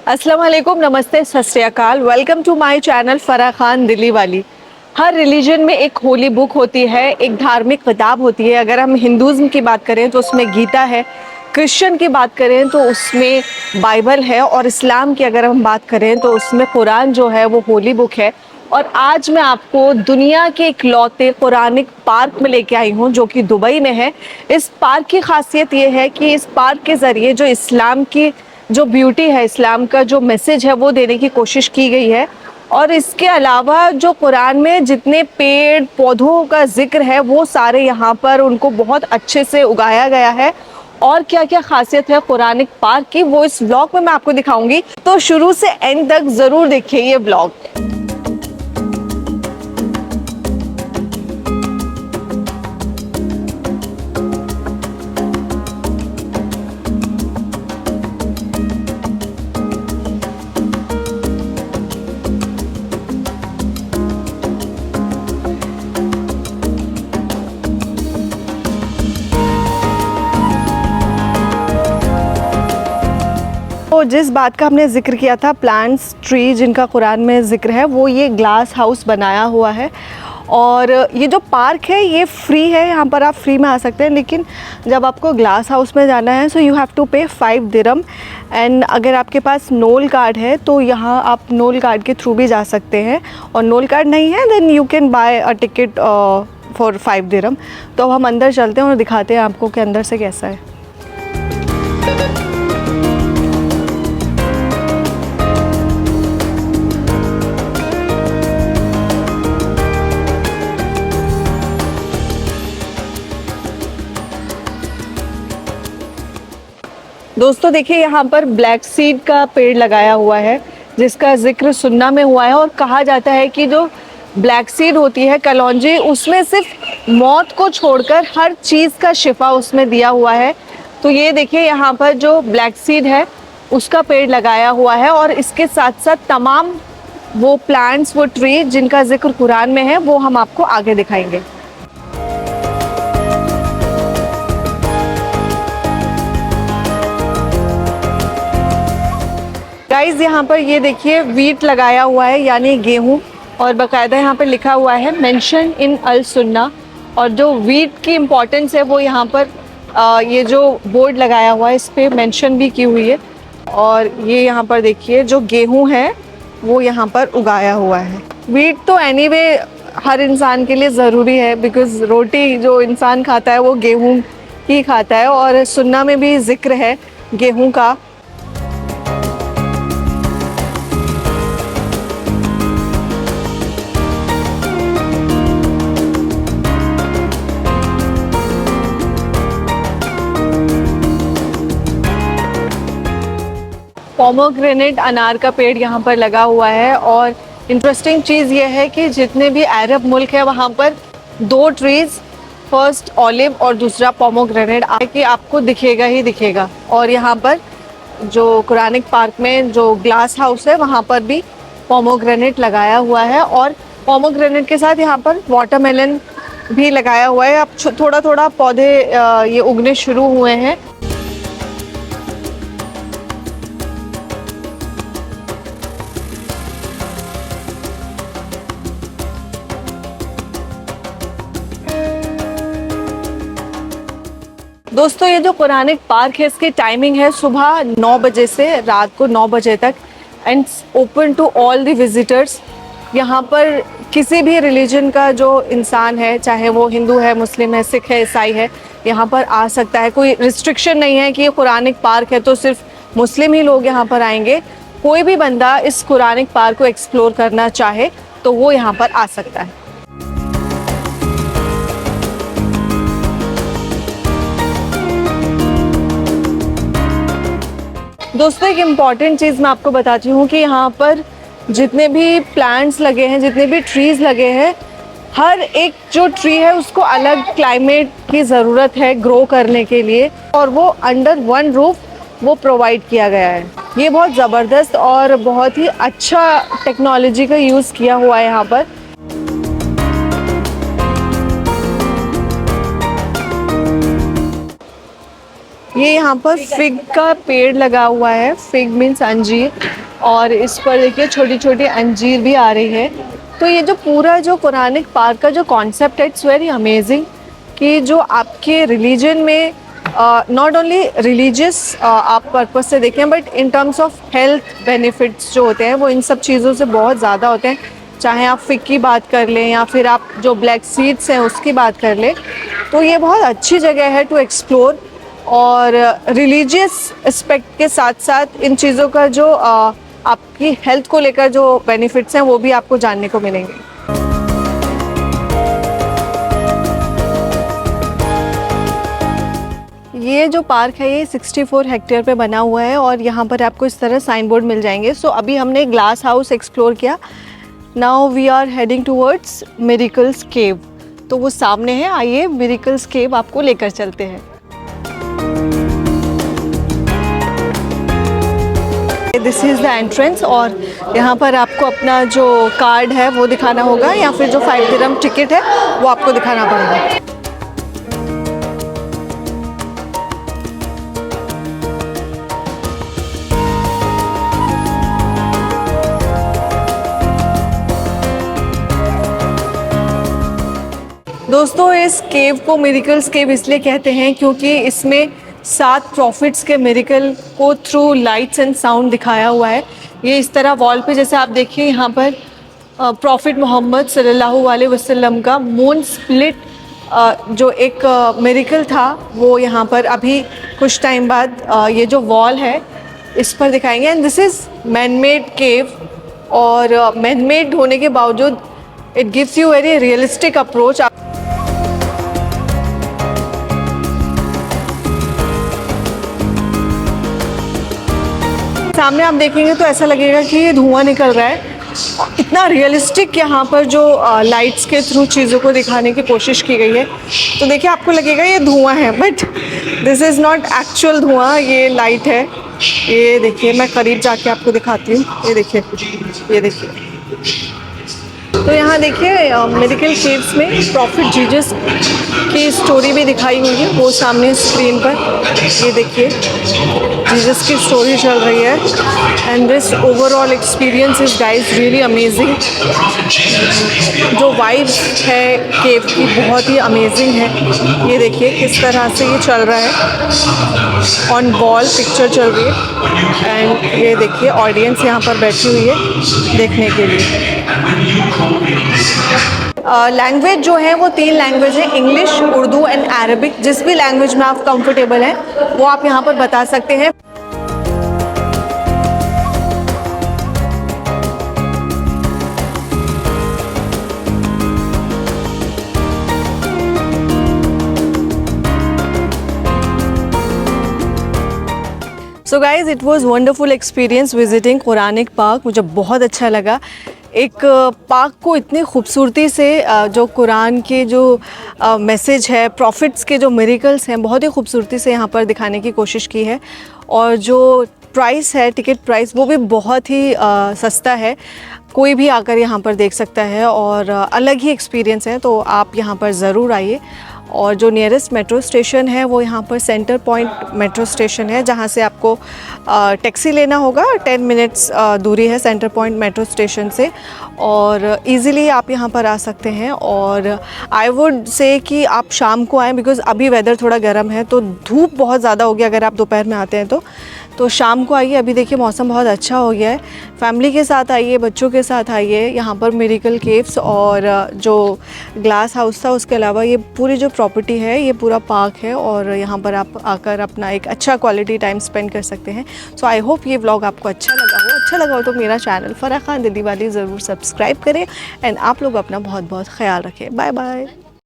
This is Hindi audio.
अस्सलाम वालेकुम, नमस्ते, Sat Sri Akal. Welcome to my channel Farah Khan Delhi वाली। हर रिलीजन में एक होली बुक होती है, एक धार्मिक किताब होती है। अगर हम हिंदुज़्म की बात करें तो उसमें गीता है, क्रिश्चियन की बात करें तो उसमें बाइबल है, और इस्लाम की अगर हम बात करें तो उसमें कुरान जो है वो होली बुक है। और आज मैं आपको दुनिया के इकलौते कुरानिक पार्क में लेके आई हूँ, जो कि दुबई में है। इस पार्क की खासियत ये है कि इस पार्क के ज़रिए जो इस्लाम की जो ब्यूटी है, इस्लाम का जो मैसेज है वो देने की कोशिश की गई है। और इसके अलावा जो कुरान में जितने पेड़ पौधों का जिक्र है वो सारे यहाँ पर उनको बहुत अच्छे से उगाया गया है। और क्या क्या खासियत है कुरानिक पार्क की वो इस व्लॉग में मैं आपको दिखाऊंगी, तो शुरू से एंड तक ज़रूर देखिए ये व्लॉग। तो जिस बात का हमने ज़िक्र किया था, प्लांट्स ट्री जिनका कुरान में ज़िक्र है, वो ये ग्लास हाउस बनाया हुआ है। और ये जो पार्क है ये फ्री है, यहाँ पर आप फ्री में आ सकते हैं। लेकिन जब आपको ग्लास हाउस में जाना है सो यू हैव टू पे 5 दिरहम। एंड अगर आपके पास नोल कार्ड है तो यहाँ आप नोल कार्ड के थ्रू भी जा सकते हैं, और नोल कार्ड नहीं है then you can buy a ticket for 5 dirham. तो अब हम अंदर चलते हैं और दिखाते हैं आपको कि अंदर से कैसा है। दोस्तों देखिए, यहाँ पर ब्लैक सीड का पेड़ लगाया हुआ है जिसका जिक्र सुन्ना में हुआ है। और कहा जाता है कि जो ब्लैक सीड होती है कलौंजी, उसमें सिर्फ मौत को छोड़कर हर चीज़ का शिफा उसमें दिया हुआ है। तो ये देखिए, यहाँ पर जो ब्लैक सीड है उसका पेड़ लगाया हुआ है, और इसके साथ साथ तमाम वो प्लांट्स, वो ट्री जिनका जिक्र कुरान में है वो हम आपको आगे दिखाएंगे। गाइस, यहाँ पर ये देखिए वीट लगाया हुआ है, यानी गेहूँ, और बाकायदा यहाँ पर लिखा हुआ है मेंशन इन अल सुन्ना। और जो वीट की इम्पोर्टेंस है वो यहाँ पर ये जो बोर्ड लगाया हुआ है इस पर मेंशन भी की हुई है। और ये यहाँ पर देखिए जो गेहूँ है वो यहाँ पर उगाया हुआ है। वीट तो एनीवे हर इंसान के लिए ज़रूरी है, बिकॉज़ रोटी जो इंसान खाता है वो गेहूँ ही खाता है, और सुन्ना में भी जिक्र है गेहूँ का। पोमोग्रेनेट अनार का पेड़ यहाँ पर लगा हुआ है। और इंटरेस्टिंग चीज़ ये है कि जितने भी अरब मुल्क है वहाँ पर 2 ट्रीज़, फर्स्ट ऑलिव और दूसरा पोमोग्रेनेट, कि आपको दिखेगा ही दिखेगा। और यहाँ पर जो कुरानिक पार्क में जो ग्लास हाउस है वहाँ पर भी पोमोग्रेनेट लगाया हुआ है, और पोमोग्रेनेट के साथ यहाँ पर वाटरमेलन भी लगाया हुआ है। अब थोड़ा थोड़ा पौधे ये उगने शुरू हुए हैं। दोस्तों, ये जो कुरानिक पार्क है इसकी टाइमिंग है सुबह 9 बजे से रात को 9 बजे तक, and open to all the visitors. यहाँ पर किसी भी रिलीजन का जो इंसान है, चाहे वो हिंदू है, मुस्लिम है, सिख है, ईसाई है, यहाँ पर आ सकता है। कोई रिस्ट्रिक्शन नहीं है कि ये कुरानिक पार्क है तो सिर्फ मुस्लिम ही लोग यहाँ पर आएंगे। कोई भी बंदा इस कुरानिक पार्क को एक्सप्लोर करना चाहे तो वो यहाँ पर आ सकता है। दोस्तों, एक इम्पॉर्टेंट चीज़ मैं आपको बताती हूँ कि यहाँ पर जितने भी प्लांट्स लगे हैं, जितने भी ट्रीज़ लगे हैं, हर एक जो ट्री है उसको अलग क्लाइमेट की ज़रूरत है ग्रो करने के लिए, और वो अंडर वन रूफ वो प्रोवाइड किया गया है। ये बहुत ज़बरदस्त और बहुत ही अच्छा टेक्नोलॉजी का यूज़ किया हुआ है यहाँ पर। ये यहाँ पर फिग का पेड़ लगा हुआ है, फिग मीन्स अंजीर, और इस पर देखिए छोटी छोटी अंजीर भी आ रही है। तो ये जो पूरा जो कुरानिक पार्क का जो कॉन्सेप्ट है, इट्स वेरी अमेजिंग कि जो आपके रिलीजन में नॉट ओनली रिलीजियस आप पर्पज से देखें, but in terms of health benefits जो होते हैं वो इन सब चीज़ों से बहुत ज़्यादा होते हैं। चाहे आप फिग की बात कर लें या फिर आप जो ब्लैक सीड्स हैं उसकी बात कर लें, तो ये बहुत अच्छी जगह है टू एक्सप्लोर। और रिलीजियस एस्पेक्ट के साथ साथ इन चीज़ों का जो आपकी हेल्थ को लेकर जो बेनिफिट्स हैं वो भी आपको जानने को मिलेंगे। ये जो पार्क है ये 64 हेक्टेयर पे बना हुआ है और यहाँ पर आपको इस तरह साइन बोर्ड मिल जाएंगे। सो अभी हमने ग्लास हाउस एक्सप्लोर किया, now we are heading towards miracles cave. तो वो सामने है, आइए मिरेकल्स केव आपको लेकर चलते हैं। दिस इज़ द एंट्रेंस और यहाँ पर आपको अपना जो कार्ड है वो दिखाना होगा या फिर जो 5 दिरहम टिकट है वो आपको दिखाना पड़ेगा। दोस्तों इस केव को मिरेकल्स केव इसलिए कहते हैं क्योंकि इसमें 7 प्रॉफिट्स के मिरेकल को थ्रू लाइट्स एंड साउंड दिखाया हुआ है। ये इस तरह वॉल पे जैसे आप देखिए यहाँ पर प्रॉफिट मोहम्मद सल्लल्लाहु अलैहि वसल्लम का मून स्प्लिट जो एक मिरेकल था वो यहाँ पर अभी कुछ टाइम बाद ये जो वॉल है इस पर दिखाएंगे। And this is man made cave और मैन मेड होने के बावजूद it gives you very realistic approach. सामने आप देखेंगे तो ऐसा लगेगा कि ये धुआं निकल रहा है, इतना रियलिस्टिक यहाँ पर जो लाइट्स के थ्रू चीज़ों को दिखाने की कोशिश की गई है। तो देखिए आपको लगेगा ये धुआं है, but this is not actual धुआं, ये लाइट है। ये देखिए मैं करीब जाके आपको दिखाती हूँ, ये देखिए, ये देखिए। तो यहाँ देखिए मिरेकल केव्स में प्रॉफिट जीसस की स्टोरी भी दिखाई हुई है, वो सामने स्क्रीन पर ये देखिए जीसस की स्टोरी चल रही है। And this overall experience is guys really amazing. जो वाइब है केव की बहुत ही अमेजिंग है। ये देखिए किस तरह से ये चल रहा है, ऑन वॉल पिक्चर चल रही है। एंड ये देखिए ऑडियंस यहाँ पर बैठी हुई है देखने के लिए। लैंग्वेज जो है वो 3 लैंग्वेज है, इंग्लिश, उर्दू एंड अरबिक। जिस भी लैंग्वेज में आप कंफर्टेबल हैं वो आप यहाँ पर बता सकते हैं। So guys it was wonderful experience visiting Quranic park. मुझे बहुत अच्छा लगा एक पार्क को इतनी खूबसूरती से जो कुरान के जो मैसेज है, प्रॉफिट्स के जो मिरेकल्स हैं, बहुत ही खूबसूरती से यहाँ पर दिखाने की कोशिश की है। और जो प्राइस है, टिकट प्राइस, वो भी बहुत ही सस्ता है, कोई भी आकर यहाँ पर देख सकता है और अलग ही एक्सपीरियंस है। तो आप यहाँ पर ज़रूर आइए। और जो नियरेस्ट मेट्रो स्टेशन है वो यहाँ पर सेंटर पॉइंट मेट्रो स्टेशन है, जहाँ से आपको टैक्सी लेना होगा। 10 मिनट्स दूरी है सेंटर पॉइंट मेट्रो स्टेशन से और इजीली आप यहाँ पर आ सकते हैं। और आई वुड से कि आप शाम को आएँ, बिकॉज़ अभी वेदर थोड़ा गर्म है, तो धूप बहुत ज़्यादा होगी अगर आप दोपहर में आते हैं तो शाम को आइए। अभी देखिए मौसम बहुत अच्छा हो गया है, फैमिली के साथ आइए, बच्चों के साथ आइए। यहाँ पर मिरेकल केव्स और जो ग्लास हाउस था उसके अलावा ये पूरी जो प्रॉपर्टी है, ये पूरा पार्क है और यहाँ पर आप आकर अपना एक अच्छा क्वालिटी टाइम स्पेंड कर सकते हैं। सो आई होप ये व्लॉग आपको अच्छा लगा हो तो मेरा चैनल फराह खान दिल्ली वाली ज़रूर सब्सक्राइब करें। एंड आप लोग अपना बहुत बहुत ख्याल रखें। Bye bye.